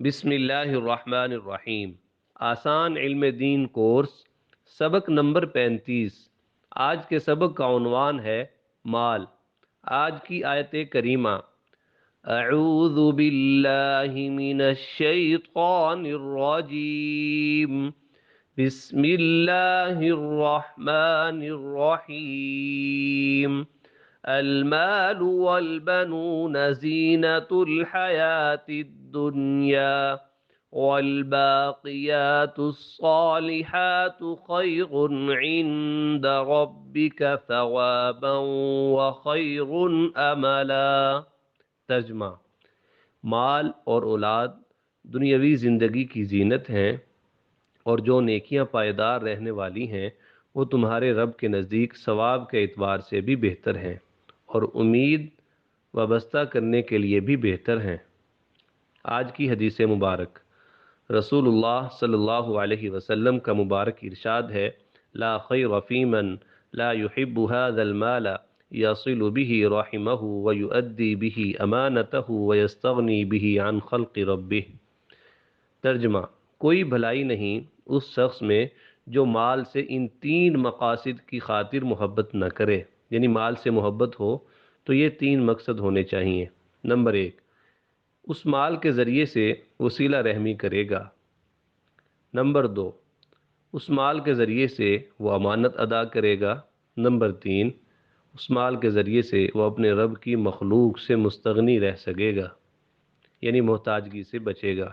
بسم اللہ الرحمن الرحیم۔ آسان علم دین کورس، سبق نمبر 35۔ آج کے سبق کا عنوان ہے مال۔ آج کی آیت کریمہ: اعوذ باللہ من الشیطان الرجیم، بسم اللہ الرحمن الرحیم۔ المال والبنون زینة الحیاة الدنیا والباقیات الصالحات خیر عند ربک ثوابا وخیر املا۔ ترجمہ: مال اور اولاد دنیاوی زندگی کی زینت ہیں، اور جو نیکیاں پائیدار رہنے والی ہیں وہ تمہارے رب کے نزدیک ثواب کے اعتبار سے بھی بہتر ہیں اور امید وابستہ کرنے کے لیے بھی بہتر ہیں۔ آج کی حدیث مبارک: رسول اللہ صلی اللہ علیہ وسلم کا مبارک ارشاد ہے: لا خیر فی من لا يحب هذا المال يصل به رحمه ويؤدي به امانته ويستغني به عن خلق ربه۔ ترجمہ: کوئی بھلائی نہیں اس شخص میں جو مال سے ان تین مقاصد کی خاطر محبت نہ کرے، یعنی مال سے محبت ہو تو یہ تین مقصد ہونے چاہیے۔ نمبر 1، اس مال کے ذریعے سے وسیلہ رحمی کرے گا۔ نمبر 2، اس مال کے ذریعے سے وہ امانت ادا کرے گا۔ نمبر 3، اس مال کے ذریعے سے وہ اپنے رب کی مخلوق سے مستغنی رہ سکے گا، یعنی محتاجگی سے بچے گا۔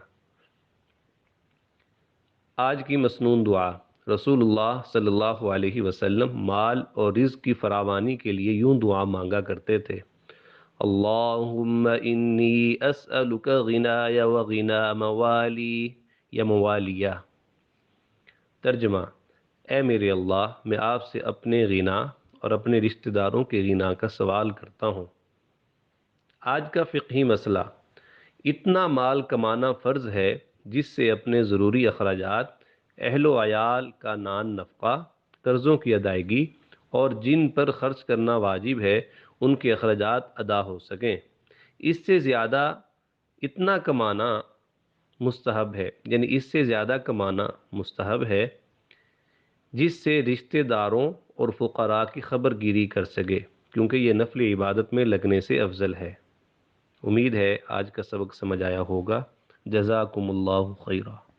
آج کی مسنون دعا: رسول اللہ صلی اللہ علیہ وسلم مال اور رزق کی فراوانی کے لیے یوں دعا مانگا کرتے تھے: اللہم انی اسألک غنایا وغنا موالی یا موالیہ۔ ترجمہ: اے میرے اللہ، میں آپ سے اپنے غنا اور اپنے رشتہ داروں کے غنا کا سوال کرتا ہوں۔ آج کا فقہی مسئلہ: اتنا مال کمانا فرض ہے جس سے اپنے ضروری اخراجات، اہل و عیال کا نان نفقہ، قرضوں کی ادائیگی اور جن پر خرچ کرنا واجب ہے ان کے اخراجات ادا ہو سکیں۔ اس سے زیادہ اتنا کمانا مستحب ہے، یعنی اس سے زیادہ کمانا مستحب ہے جس سے رشتہ داروں اور فقراء کی خبر گیری کر سکے، کیونکہ یہ نفل عبادت میں لگنے سے افضل ہے۔ امید ہے آج کا سبق سمجھ آیا ہوگا۔ جزاکم اللہ خیرا۔